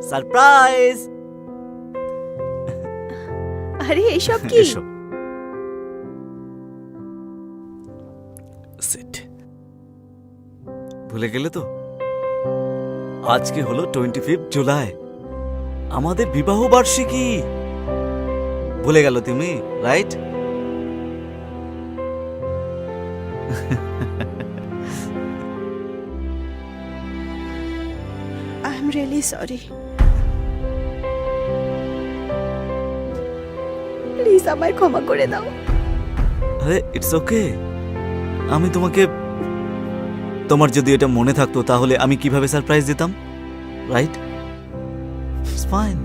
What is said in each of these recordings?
Surprise. আরে এইসব কি? সিট। ভুলে গেলে তো, আজকে হলো 25 জুলাই, আমাদের বিবাহ বার্ষিকী। ভুলে গেল তুমি, right? I am really sorry. Please আমায় ক্ষমা করে দাও। আরে ইটস ওকে। আমি তোমাকে, তোমার যদি এটা মনে থাকতো তাহলে আমি কিভাবে সারপ্রাইজ দিতাম, রাইট? It's fine.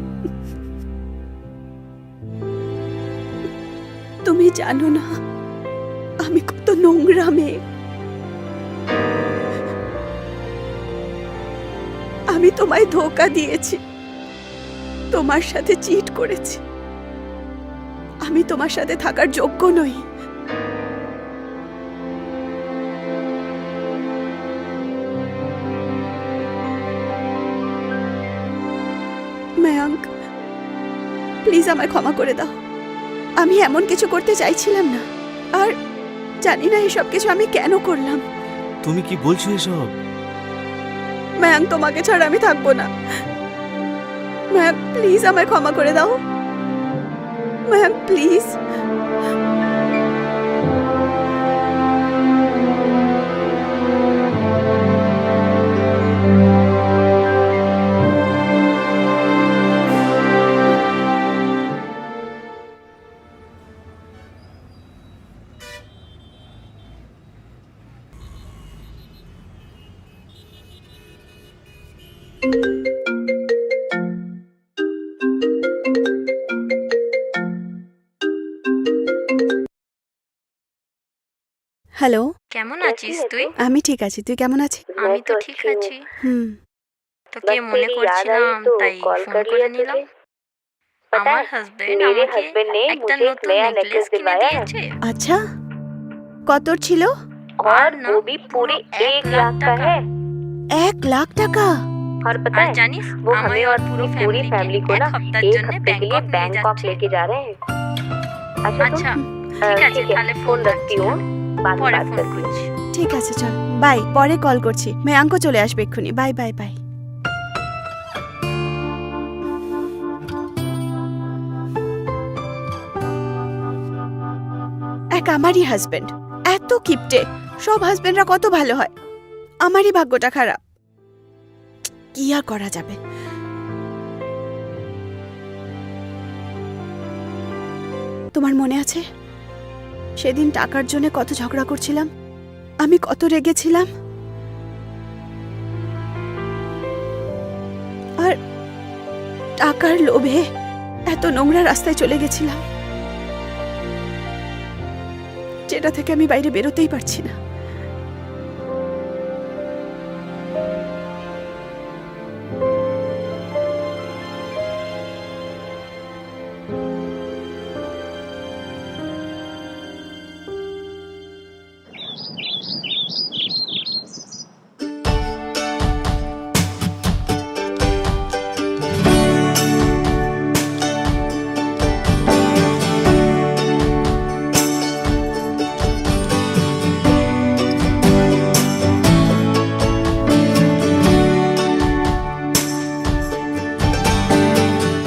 তুমি জানো না আমি কত নোংরা মেয়ে। আমি তোমায় ধোঁকা দিয়েছি, তোমার সাথে চিট করেছি। আমি তোমার সাথে থাকার যোগ্য নই। মায়াঙ্ক, প্লিজ আমায় ক্ষমা করে দাও। আমি এমন কিছু করতে চাইছিলাম না, আর জানি না এসব কিছু আমি কেন করলাম। তুমি কি বলছো এসব? মায়াঙ্ক, তোমাকে ছাড়া আমি থাকবো না। মায়াঙ্ক, প্লিজ আমায় ক্ষমা করে দাও। মায়াঙ্ক, প্লিজ। হ্যালো, কেমন আছিস তুই? আমি ঠিক আছি। তুই কেমন আছিস? আমি তো ঠিক আছি। হুম। তোকে মনে করছিলাম তাই ফোন করে নিলাম। আমার হাজবেন্ড আমাকে একটা নতুন নেকলেস কিনে দিয়েছে। আচ্ছা, কতর ছিল? আর वो भी पूरे 1 लाख का है। 1 লাখ টাকা? और पता है জানিস वो हमें और पूरी फैमिली को ना एक हफ्ते के लिए बैंकॉक लेके जा रहे हैं। अच्छा ঠিক আছে, তাহলে ফোন রাখছি হো, পরে ফোন করছি। ঠিক আছে, চল বাই। পরে কল করছি। মায়াঙ্কও চলে আসবে এক্ষুনি। Bye bye bye. এক আমারই হাজবেন্ড এত কিপটে। সব হাজবেন্ডরা কত ভালো হয়, আমারই ভাগ্যটা খারাপ। কি আর করা যাবে। তোমার মনে আছে সেদিন টাকার জন্য কত ঝগড়া করছিলাম, আমি কত রেগেছিলাম, আর টাকার লোভে এত নোংরা রাস্তায় চলে গেছিলাম, যেটা থেকে আমি বাইরে বেরোতেই পারছি না।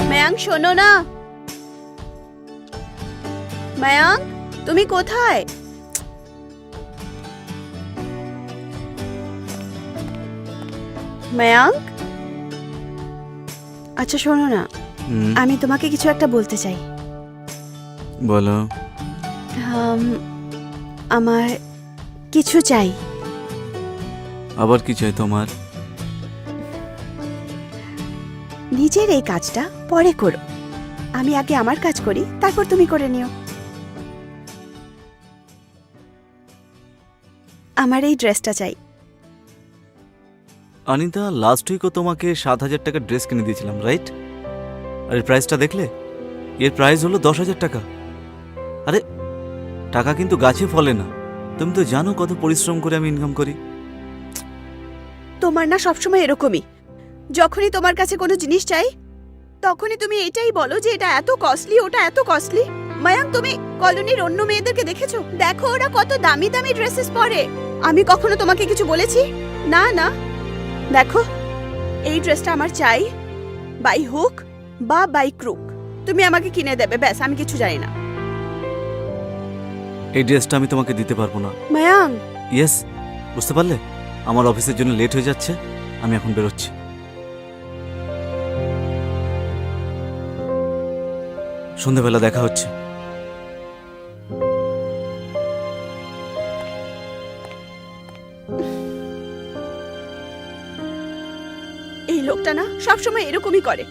মায়াঙ্ক, শোনো না। মায়াঙ্ক, তুমি কোথায়? মায়াঙ্ক, আচ্ছা শোনো না, আমি তোমাকে কিছু একটা বলতে চাই। বলো। আমার কিছু চাই। আবার কি চাই তোমার? নিজের এই কাজটা পরে করো, আমি আগে আমার কাজ করি, তারপর তুমি করে নিও। আমার এই ড্রেসটা চাই। অনিতা, লাস্ট উইকও তোমাকে 7,000 টাকার ড্রেস কিনে দিয়েছিলাম, রাইট? আর এর প্রাইসটা দেখলে? এর প্রাইস হলো 10,000 টাকা। আরে টাকা কিন্তু গাছে ফলে না, তুমি তো জানো কত পরিশ্রম করে আমি ইনকাম করি। তোমার না সবসময় এরকমই, যখনই তোমার কাছে কোনো জিনিস চাই তখনই তুমি এটাই বলো যে এটা এত কস্টলি, ওটা এত কস্টলি। মায়াঙ্ক, তুমি কলোনির অন্য মেয়েদেরকে দেখেছো? দেখো ওরা কত দামি দামি ড্রেসেস পরে। আমি কখনো তোমাকে কিছু বলেছি? না না। দেখো, এই ড্রেসটা আমার চাই, বাই হুক বা বাই ক্রুক। তুমি আমাকে কিনে দেবে, ব্যাস, আমি কিছু জানি না। এই ড্রেসটা আমি তোমাকে দিতে পারবো না। মায়াঙ্ক, ইয়েস, বুঝতে পারলে? আমার অফিসের জন্য লেট হয়ে যাচ্ছে, আমি এখন বেরোচ্ছি। সন্ধ্যাবেলা দেখা হচ্ছে। এই লোকটা না সবসময় এরকমই করে।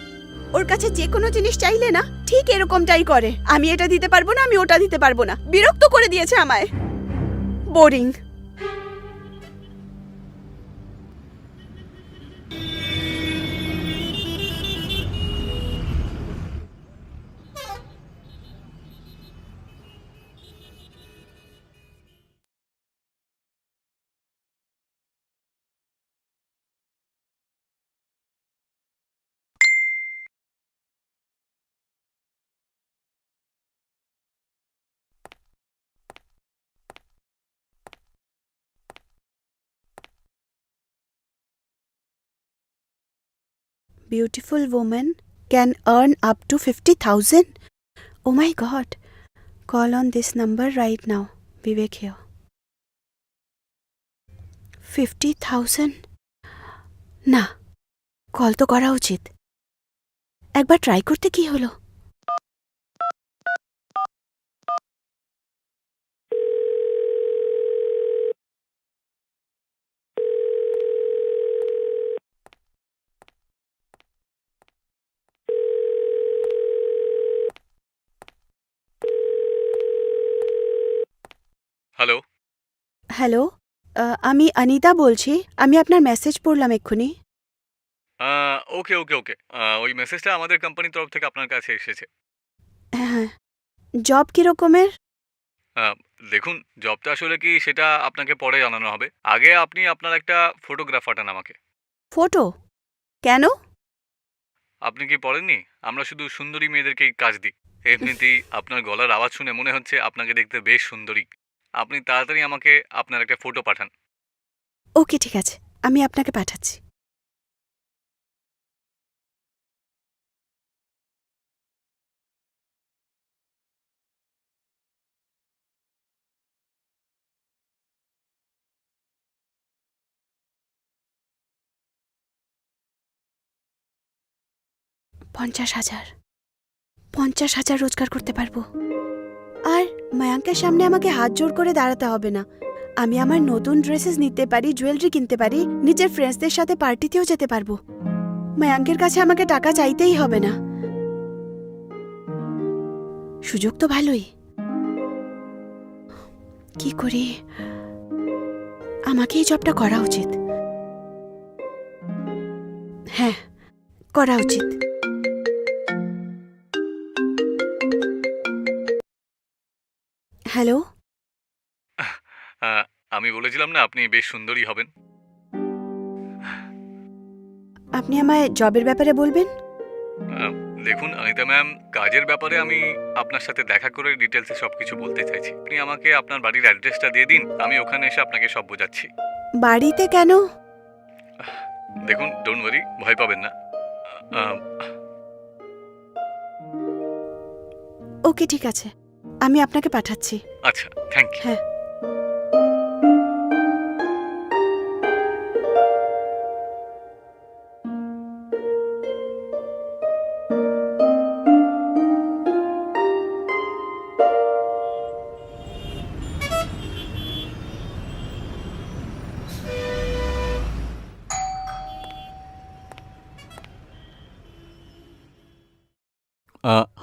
ওর কাছে যে কোনো জিনিস চাইলে না ঠিক এরকমটাই করে। আমি এটা দিতে পারবো না, আমি ওটা দিতে পারবো না। বিরক্ত করে দিয়েছে আমায়। Boring. Beautiful woman can earn up to 50,000. Oh my god. Call on this number right now. Vivek here. 50,000? না, কল তো করা উচিত। একবার ট্রাই করতে কি হলো? হ্যালো। হ্যালো, আমি অনিতা বলছি। আমি আপনার মেসেজ পড়লাম এক্ষুনি। ওকে ওকে ওকে ওই মেসেজটা আমাদের কোম্পানির তরফ থেকে আপনার কাছে এসেছে। হ্যাঁ, জব কিরকমের? আহ, দেখুন, জবটা আসলে কি সেটা আপনাকে পরে জানানো হবে। আগে আপনি আপনার একটা ফটোগ্রাফ পাঠান আমাকে। ফটো? কেন? আপনি কি পড়েননি? আমরা শুধু সুন্দরী মেয়েদেরকেই কাজ দিই। এমনিতেই আপনার গলার আওয়াজ শুনে মনে হচ্ছে আপনাকে দেখতে বেশ সুন্দরী। আপনি তাড়াতাড়ি আমাকে আপনার একটা ফটো পাঠান। ওকে, ঠিক আছে, আমি আপনাকে পাঠাচ্ছি। $50,000। 50,000 রোজগার করতে পারবো। আর মায়াঙ্কের সামনে আমাকে হাত জোড় করে দাঁড়াতে হবে না। আমি আমার নতুন ড্রেসেস নিতে পারি, জুয়েলারি কিনতে পারি, নিজের ফ্রেন্ডসদের সাথে পার্টিতেও যেতে পারবো। মায়াঙ্কের কাছে আমাকে টাকা চাইতেই হবে না। সুযোগ তো ভালোই। কি করি? আমাকে এই জবটা করা উচিত। হ্যাঁ, করা উচিত। হ্যালো, আমি বলেছিলাম না আপনি বেশ সুন্দরী হবেন। আপনি আমায় জবের ব্যাপারে বলবেন? দেখুন অনিতা ম্যাম, কাজের ব্যাপারে আমি আপনার সাথে দেখা করে ডিটেলসে সবকিছু বলতে চাইছি। আপনি আমাকে আপনার বাড়ির অ্যাড্রেসটা দিয়ে দিন, আমি ওখানে এসে আপনাকে সব বোঝাচ্ছি। বাড়িতে কেন? দেখুন, ডোন্ট ওয়ারি, ভয় পাবেন না। ওকে, ঠিক আছে, আমি আপনাকে পাঠাচ্ছি। আচ্ছা, থ্যাংক ইউ। হ্যাঁ।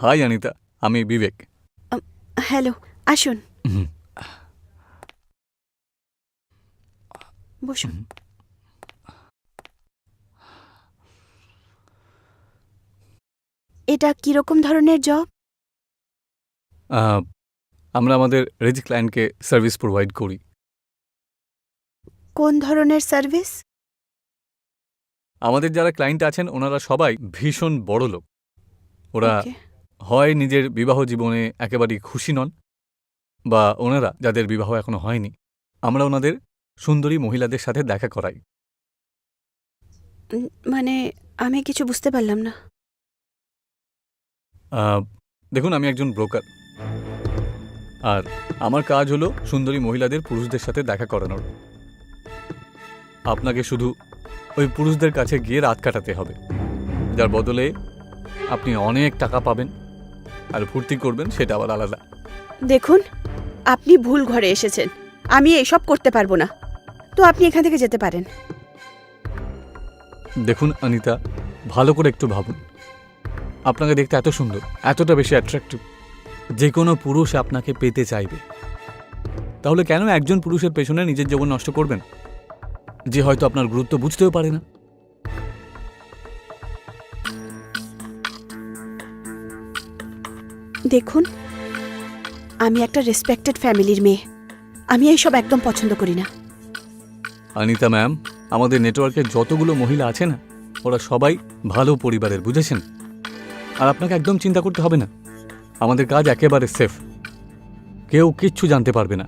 হাই অনিতা, আমি বিবেক। হ্যালো, আসুন, বসুন। এটা কিরকম ধরনের জব? আমরা আমাদের রিচ ক্লায়েন্টকে সার্ভিস প্রোভাইড করি। কোন ধরনের সার্ভিস? আমাদের যারা ক্লায়েন্ট আছেন ওনারা সবাই ভীষণ বড় লোক। ওরা Okay. হয় নিজের বিবাহ জীবনে একেবারেই খুশি নন, বা ওনারা যাদের বিবাহ এখনো হয়নি, আমরা ওনাদের সুন্দরী মহিলাদের সাথে দেখা করাই। মানে আমি কিছু বুঝতে পারলাম না। দেখুন, আমি একজন ব্রোকার, আর আমার কাজ হলো সুন্দরী মহিলাদের পুরুষদের সাথে দেখা করানোর। আপনাকে শুধু ওই পুরুষদের কাছে গিয়ে রাত কাটাতে হবে, যার বদলে আপনি অনেক টাকা পাবেন আর ফুর্তি করবেন, সেটা আবার আলাদা। দেখুন, আপনি ভুল ঘরে এসেছেন। আমি এসব করতে পারবো না, তো আপনি এখান থেকে যেতে পারেন। দেখুন অনিতা, ভালো করে একটু ভাবুন। আপনাকে দেখতে এত সুন্দর, এতটা বেশি অ্যাট্রাক্টিভ, যে কোনো পুরুষ আপনাকে পেতে চাইবে। তাহলে কেন একজন পুরুষের পেছনে নিজের জীবন নষ্ট করবেন, যে হয়তো আপনার গুরুত্ব বুঝতেও পারে না? দেখুন, আমি একটা রেসপেক্টেড ফ্যামিলির মেয়ে। আমি এইসব একদম পছন্দ করি না। অনিতা ম্যাম, আমাদের নেটওয়ার্কে যতগুলো মহিলা আছে না, ওরা সবাই ভালো পরিবারের, বুঝেছেন? আর আপনাকে একদম চিন্তা করতে হবে না, আমাদের কাজ একেবারে সেফ, কেউ কিচ্ছু জানতে পারবে না।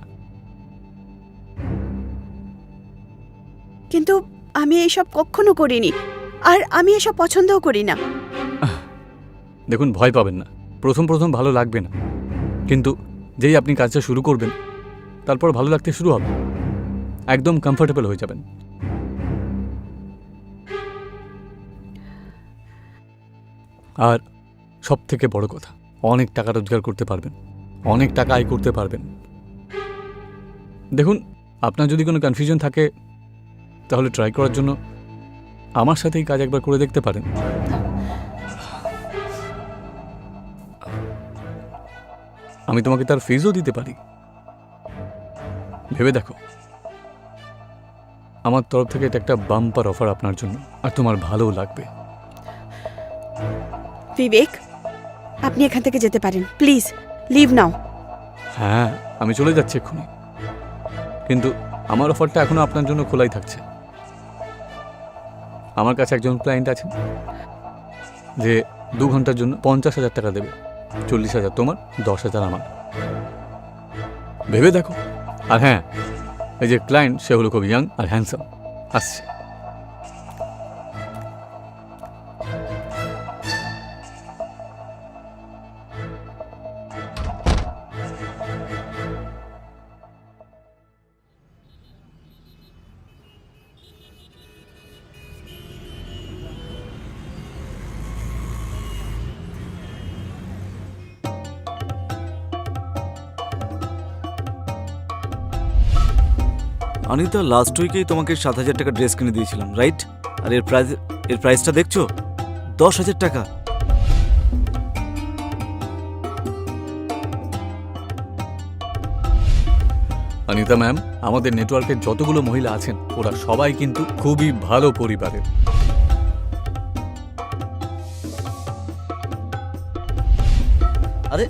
কিন্তু আমি এইসব কখনো করিনি, আর আমি এসব পছন্দও করি না। দেখুন, ভয় পাবেন না। প্রথম প্রথম ভালো লাগবে না, কিন্তু যেই আপনি কাজটা শুরু করবেন, তারপর ভালো লাগতে শুরু হবে, একদম কমফোর্টেবল হয়ে যাবেন। আর সব থেকে বড় কথা, অনেক টাকা রোজগার করতে পারবেন, অনেক টাকা আয় করতে পারবেন। দেখুন, আপনার যদি কোনো কনফিউশন থাকে, তাহলে ট্রাই করার জন্য আমার সাথে এই কাজ একবার করে দেখতে পারেন। আমি তোমাকে তার ফিজও দিতে পারি, ভেবে দেখো। আমার তরফ থেকে এটা একটা বাম্পার অফার আপনার জন্য, আর তোমার ভালোও লাগবে। বিবেক, আপনি এখান থেকে যেতে পারেন। প্লিজ লিভ নাও। হ্যাঁ, আমি চলে যাচ্ছি এক্ষুনি, কিন্তু আমার অফারটা এখনো আপনার জন্য খোলাই থাকছে। আমার কাছে একজন ক্লায়েন্ট আছেন যে 2 ঘন্টার জন্য 50,000 টাকা দেবে। 40,000 তোমার, 10,000 আমার। ভেবে দেখো। আর হ্যাঁ, এই যে ক্লায়েন্ট, সে হলো খুব ইয়াং আর হ্যান্ডসাম। আসছে। অনিতা, লাস্ট উইকেই তোমাকে 7,000 টাকা ড্রেস কিনে দিয়েছিলাম, রাইট? আর এর প্রাইসটা দেখছো, 10,000 টাকা। অনিতা ম্যাম, আমাদের নেটওয়ার্কের যতগুলো মহিলা আছেন, ওরা সবাই কিন্তু খুবই ভালো পরিবারের। আরে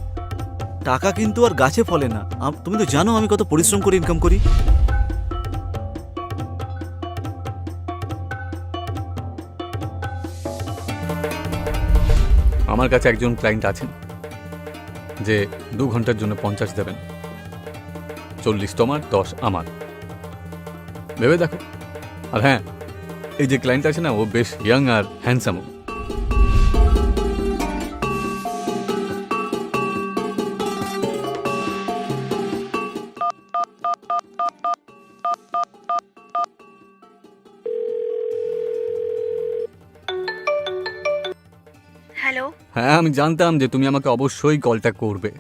টাকা কিন্তু আর গাছে ফলে না। তুমি তো জানো আমি কত পরিশ্রম করে ইনকাম করি। আমার কাছে একজন ক্লায়েন্ট আছেন যে 2 ঘন্টার জন্য 50 দেবেন। 40 তোমার, 10 আমার। ভেবে দেখো। আর হ্যাঁ, এই যে ক্লায়েন্ট আছে না, ও বেশ ইয়াং আর হ্যান্ডসামও। হ্যালো, হ্যাঁ, আমি জানতাম যে তুমি আমাকে অবশ্যই কলটা করবে।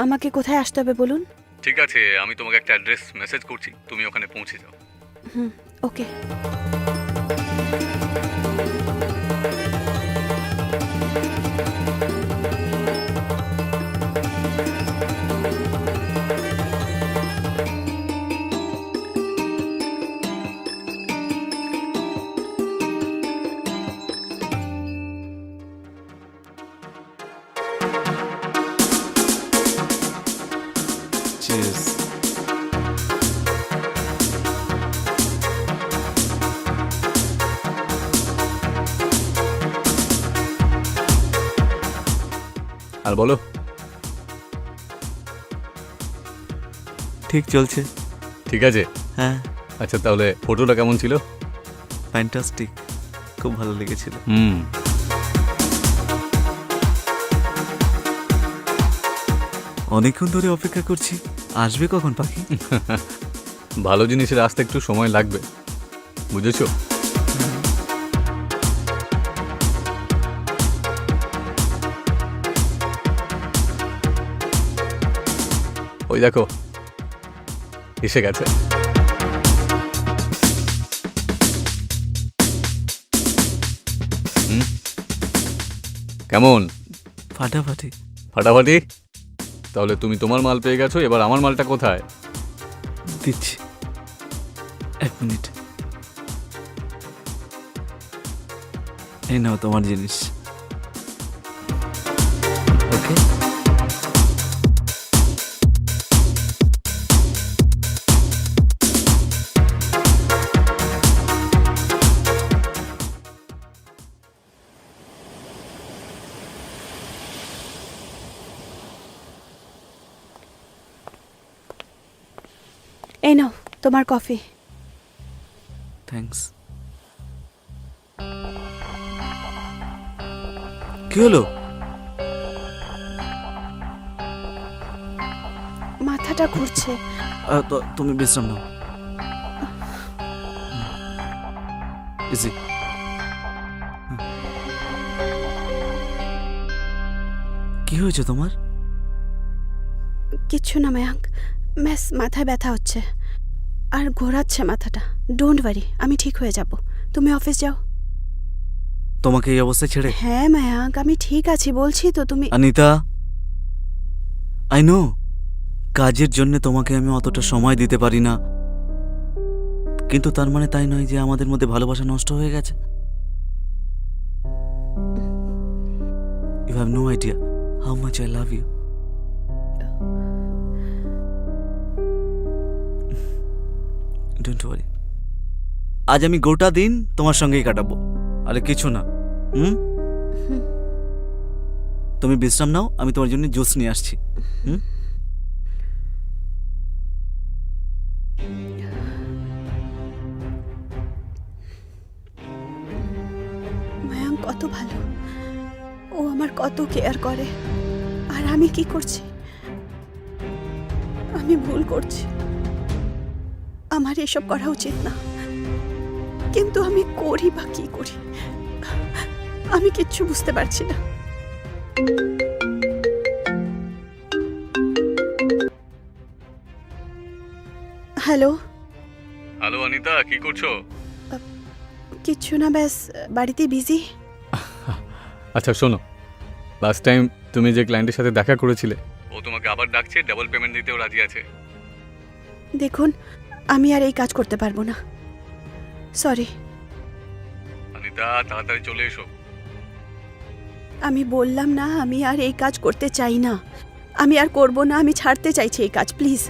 আমাকে কোথায় আসতে হবে বলুন? ঠিক আছে, আমি তোমাকে একটা অ্যাড্রেস মেসেজ করছি, তুমি ওখানে পৌঁছে যাও। ওকে। Cheers. আর বলো। ঠিক চলছে। ঠিক আছে। হ্যাঁ, আচ্ছা তাহলে ফটোটা কেমন ছিল? ফ্যান্টাস্টিক, খুব ভালো লেগেছিল। অনেকক্ষণ ধরে অপেক্ষা করছি, আসবে কখন পাখি? ভালো জিনিসের আসতে একটু সময় লাগবে, বুঝেছো? ওই দেখো এসে গেছে। কেমন? ফাটাফাটি। ফাটাফাটি? তাহলে তুমি তোমার মাল পেয়ে গেছো, এবার আমার মালটা কোথায়? দিচ্ছি, 1 মিনিট। এই নাও তোমার জিনিস। ওকে, এই নাও তোমার কফি। থ্যাঙ্কস। কি হলো? মাথাটা ঘুরছে। তুমি বিশ্রাম নাও। ইজি। কি হয়েছে তোমার? কিচ্ছু না মায়াঙ্ক, ব্যাস মাথায় ব্যথা হচ্ছে আর ঘোরাচ্ছে মাথাটা। ডোন্ট ওয়ারি, আমি ঠিক হয়ে যাব। তুমি অফিস যাও। তোমাকে এই অবস্থায় ছেড়ে? হ্যাঁ মায়াঙ্ক, আমি ঠিক আছি বলছি তো। তুমি অনিতা, আই নো কাজের জন্য তোমাকে আমি অতটা সময় দিতে পারি না, কিন্তু তার মানে তাই নয় যে আমাদের মধ্যে ভালোবাসা নষ্ট হয়ে গেছে। You have no idea how much I love you. Don't worry, আজ আমি গোটা দিন তোমার সঙ্গেই কাটাবো, আরে কিছু না। তুমি বিশ্রাম নাও, আমি তোমার জন্য জুস নিয়ে আসছি। মায়াঙ্ক কত ভালো, ও আমার কত কেয়ার করে। আর আমি কি করছি? আমি ভুল করছি, আমার এসব করা উচিত না, কিন্তু আমি করি বা কি করি আমি কিচ্ছু বুঝতে পারছি না। হ্যালো। হ্যালো অনিতা, কি করছো? কিচ্ছু না, ব্যাস বাড়িতে বিজি। আচ্ছা শোনো, লাস্ট টাইম তুমি যে ক্লায়েন্টের সাথে দেখা করেছিলে, ও তোমাকে আবার ডাকছে, ডাবল পেমেন্ট দিতেও রাজি আছে। দেখুন, আমি আর এই কাজ করতে পারবো না, সরি। অনিতা তাড়াতাড়ি চলে এসো। আমি বললাম না, আমি আর এই কাজ করতে চাই না, আমি আর করব না, আমি ছাড়তে চাইছি এই কাজ, প্লিজ।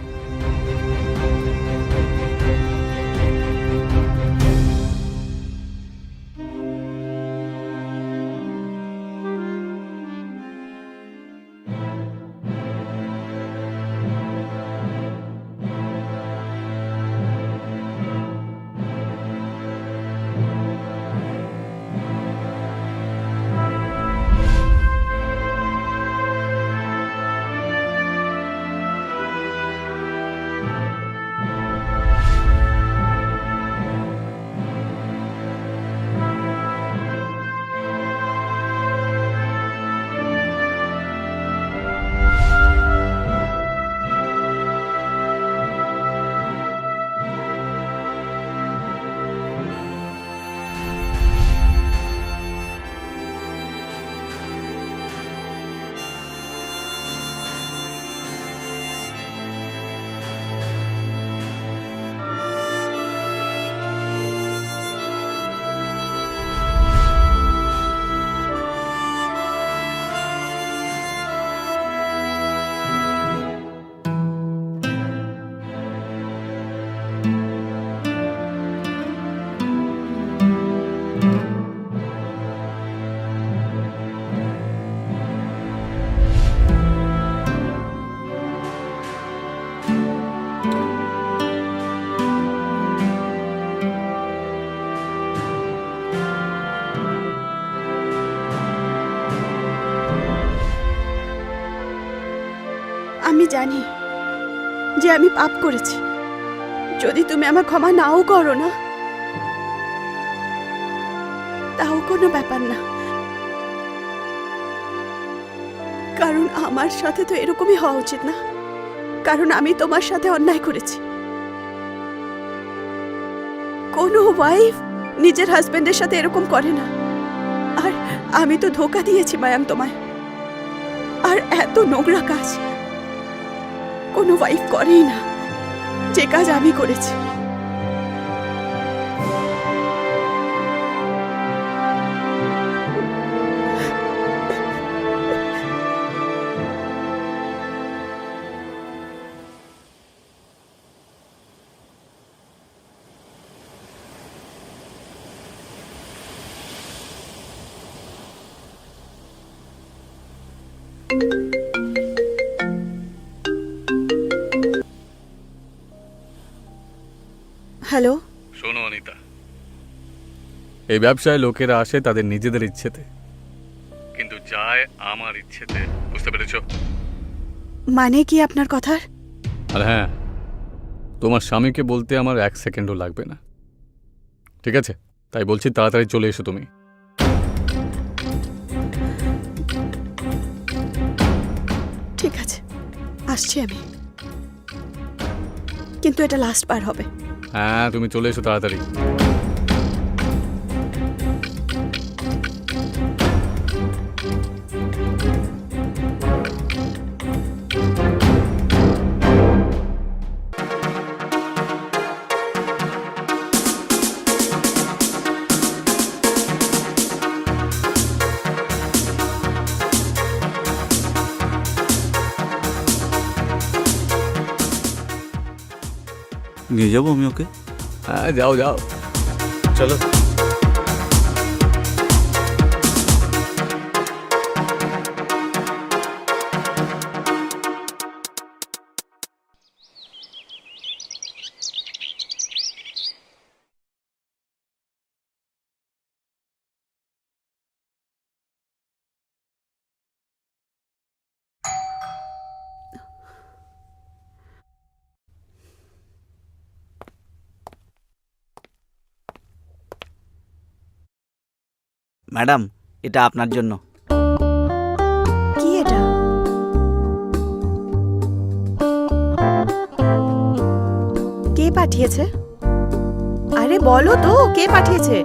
জানি যে আমি পাপ করেছি। যদি তুমি আমার ক্ষমা নাও করো না, তাও কোনো ব্যাপার না, কারণ আমার সাথে তো এরকমই হওয়া উচিত না, কারণ আমি তোমার সাথে অন্যায় করেছি। কোনো ওয়াইফ নিজের হাজবেন্ডের সাথে এরকম করে না, আর আমি তো ধোকা দিয়েছি মায়াং তোমায়। আর এত নোংরা কাজ কোনো ওয়াইফ করেই না, যে কাজ আমি করেছি। হ্যালো, শোনো অনিতা, এই ব্যবসায় লোকেরা আসে তাদের নিজেদের ইচ্ছেতে, কিন্তু যায় আমার ইচ্ছেতে, বুঝতে পেরেছো? মানে কি আপনার কথার? আর হ্যাঁ, তোমার স্বামীকে বলতে আমার 1 সেকেন্ডও লাগবে না, ঠিক আছে? তাই বলছি তাড়াতাড়ি চলে এসো তুমি। ঠিক আছে, আসছি আমি, কিন্তু এটা লাস্ট বার হবে। হ্যাঁ, তুমি চলে এসো তাড়াতাড়ি। নিয়ে যাবো আমি ওকে? হ্যাঁ, যাও যাও, চলো। ম্যাডাম, এটা আপনার জন্য। কি এটা? কে পাঠিয়েছে? আরে বলো তো, কে পাঠিয়েছে?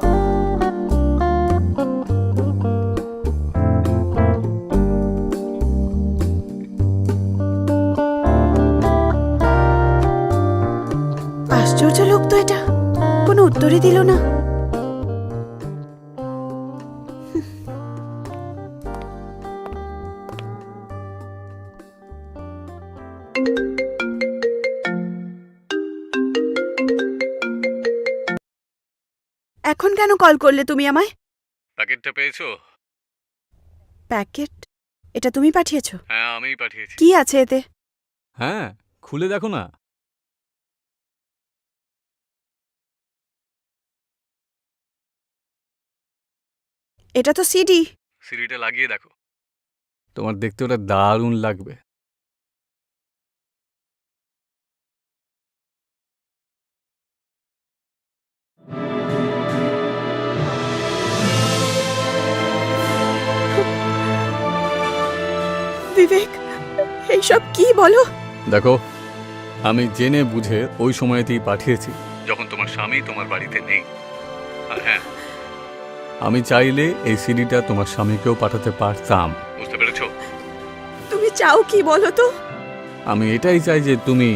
আশ্চর্য লোক তো, এটা কোনো উত্তরই দিল না। এখন কেন কল করলে তুমি আমায়? প্যাকেটটা পেয়েছো? প্যাকেট? এটা তুমি পাঠিয়েছো? হ্যাঁ, আমিই পাঠিয়েছি। কি আছে এতে? হ্যাঁ, খুলে দেখো না। এটা তো সিডি। সিডিটা লাগিয়ে দেখো, তোমার দেখতে ওটা দারুণ লাগবে। বিবেক, এইসব কি বলো? দেখো, আমি জেনে বুঝে ওই সময়তেই পাঠিয়েছি যখন তোমার স্বামী তোমার বাড়িতে নেই। আর হ্যাঁ, আমি চাইলে এই সিডিটা তোমার স্বামীকেও পাঠাতে পারতাম, বুঝতে পেরেছো? তুমি চাও কি বলো তো? আমি এটাই চাই যে তুমি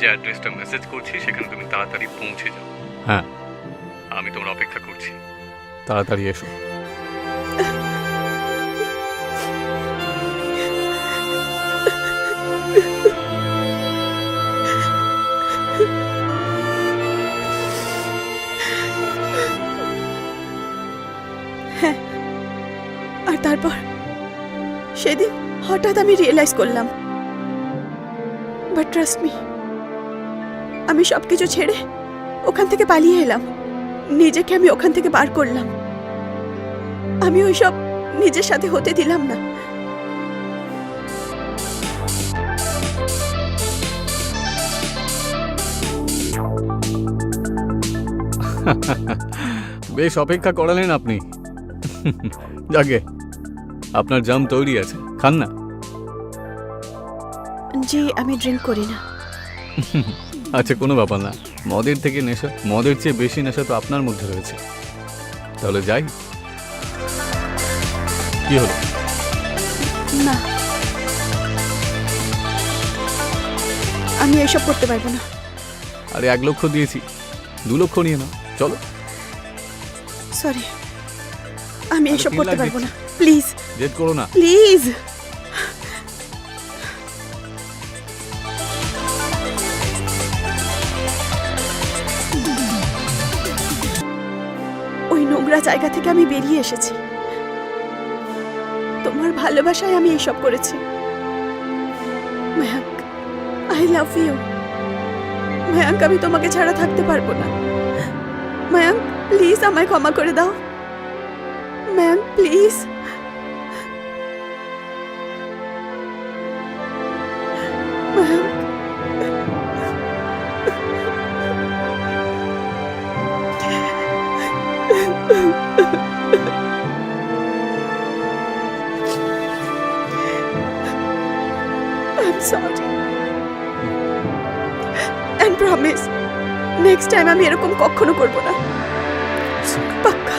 যে অ্যাড্রেসটা মেসেজ করছি সেখানে তুমি তাড়াতাড়ি পৌঁছে যাও। হ্যাঁ, আমি তোমার অপেক্ষা করছি, তাড়াতাড়ি এসো। হ্যাঁ, আর তারপর সেদিন হঠাৎ আমি রিয়েলাইজ করলাম, বাট ট্রাস্ট মি, আমি সবকিছু ছেড়ে ওখান থেকে পালিয়ে এলাম। নিজেকে আমি ওখান থেকে বার করলাম। আমি ওইসব নিজের সাথে হতে দিলাম না। বেশ অপেক্ষা করালেন আপনি। যাকে আপনার জাম তৈরি আছে, খান না। জি আমি ড্রিঙ্ক করি না। আচ্ছা, কোনো ব্যাপার না। মদের থেকে নেশা, মদের চেয়ে বেশি নেশা তো আপনার মধ্যে রয়েছে। তাহলে যাই। কি হলো? না আমি এসব করতে পারবো না। আরে 1 লক্ষ দিয়েছি, 2 লক্ষ নিয়ে নাও, চলো। সরি আমি আরে এসব 3 করতে লাখ পারবো না, প্লিজ জেদ করো না। প্লিজ। ওই নোংরা জায়গা থেকে আমি বেরিয়ে এসেছি। তোমার ভালোবাসায় আমি এসব করেছি। Mayank, I love you. Mayank, আমি তোমাকে ছাড়া থাকতে পারবো না। মায়াঙ্ক, প্লিজ আমায় ক্ষমা করে দাও। Mayank, please. Mayank, I'm sorry. And promise, next time আমি এরকম কখনো করব না। পাক্কা।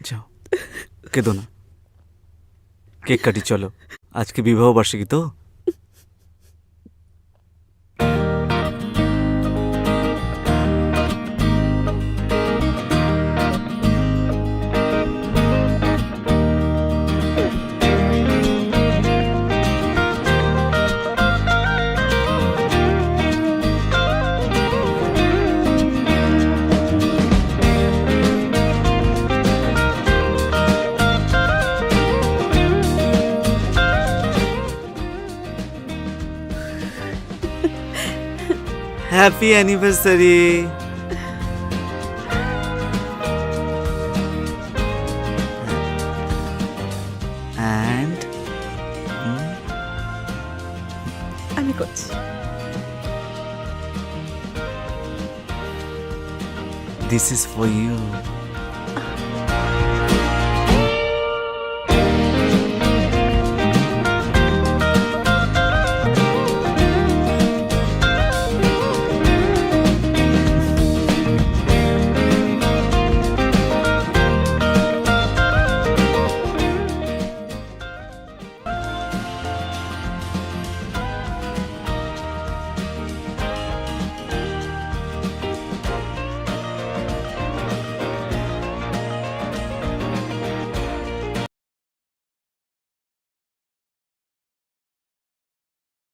যাও, কেঁদো না। কেক কাটি, চলো। আজকে বিবাহ বার্ষিকী তো। Happy anniversary. অ্যান্ড আমি করছি। This is for you.